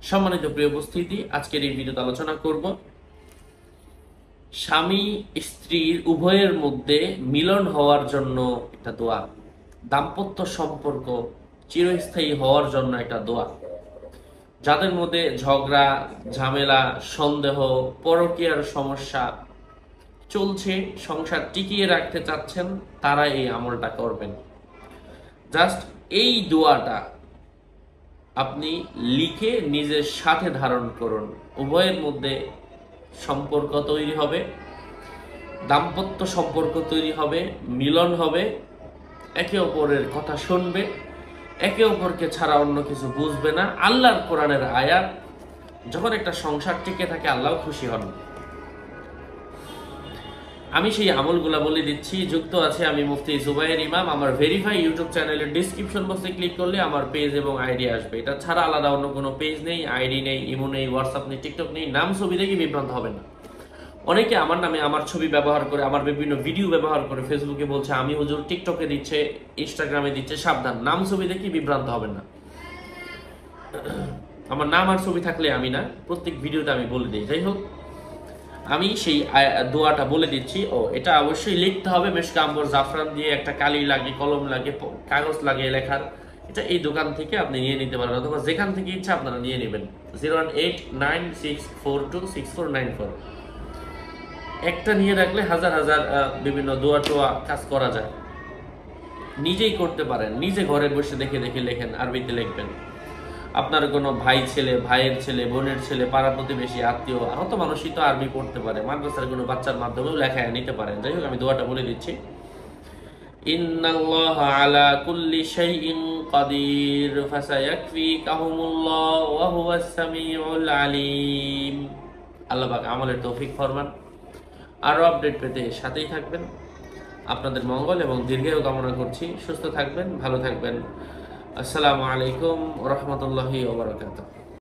সম্মানিত প্রিয় উপস্থিতি, আজকের এই ভিডিওতে আলোচনা করব স্বামী স্ত্রীর উভয়ের মধ্যে মিলন হওয়ার জন্য একটা দোয়া, দাম্পত্য সম্পর্ক চিরস্থায়ী হওয়ার জন্য একটা দোয়া। যাদের মধ্যে ঝগড়া, ঝামেলা, সন্দেহ, পরকীয়ার সমস্যা চলছে, সংসার টিকিয়ে রাখতে চাচ্ছেন, তারা এই আমলটা করবেন। জাস্ট এই দোয়াটা আপনি লিখে নিজের সাথে ধারণ করুন। উভয়ের মধ্যে সম্পর্ক তৈরি হবে, দাম্পত্য সম্পর্ক তৈরি হবে, মিলন হবে, একে অপরের কথা শুনবে, একে অপরকে ছাড়া অন্য কিছু বুঝবে না। আল্লাহর কোরআনের আয়াত, যখন একটা সংসার টিকে থাকে আল্লাহ খুশি হন। আমি সেই আমলগুলা বলে দিচ্ছি। যুক্ত আছে আমি মুফতি জুবায়ের ইমাম। আমার ভেরিফাই ইউটিউব চ্যানেলের ডিসক্রিপশন বক্সে ক্লিক করলে আমার পেজ এবং আইডি আসবে। এটা ছাড়া আলাদা অন্য কোনো পেজ নেই, আইডি নেই, ইমো নেই, হোয়াটসঅ্যাপ নেই, টিকটক নেই। নাম ছবি দেখে বিভ্রান্ত হবে না। অনেকে আমার নামে আমার ছবি ব্যবহার করে, আমার বিভিন্ন ভিডিও ব্যবহার করে ফেসবুকে বলছে আমি হুজুর, টিকটকে দিচ্ছে, ইনস্টাগ্রামে দিচ্ছে। সাবধান, নাম ছবি দেখে বিভ্রান্ত হবেন না। আমার নাম আর ছবি থাকলে আমি না, প্রত্যেক ভিডিওতে আমি বলে দিই। যাই হোক, আমি সেই দোয়াটা বলে দিচ্ছি। এটা অবশ্যই লিখতে হবে মেশক আম্বর জাফরান দিয়ে, একটা কালি লাগে, কলম লাগে, কাগজ লাগে লেখার। এটা এই দোকান থেকে আপনি নিয়ে নিতে পারেন, অথবা যেখান থেকে ইচ্ছা আপনারা নিয়ে নেবেন। 01896426494। একটা নিয়ে রাখলে হাজার হাজার বিভিন্ন দোয়া টোয়া কাজ করা যায়। নিজেই করতে পারেন, নিজে ঘরে বসে দেখে দেখে লেখেন, আরবিতে লিখবেন। আপনার কোনো ভাই ছেলে, ভাইয়ের ছেলে, বোনের ছেলে, পাড়া প্রতিবেশী, আত্মীয়, আহত মানুষই তো আরবি পড়তে পারে। মাদ্রাসার কোনো বাচ্চার মাধ্যমেও লেখায় নিতে পারেন। যাই হোক, আমি দোয়াটা বলে দিচ্ছি। ইন্নাল্লাহা আলা কুল্লি শাইইন কাদির ফাসায়াকফিকাহুমুল্লাহ ওয়া হুয়াস সামিউল আলিম। আল্লাহ পাক আমলের তৌফিক ফরমান। আরো আপডেট পেতে সাথেই থাকবেন। আপনাদের মঙ্গল এবং দীর্ঘায়ু কামনা করছি। সুস্থ থাকবেন, ভালো থাকবেন। আসসালামু আলাইকুম ওয়া রাহমাতুল্লাহি ওয়া বারাকাতুহু।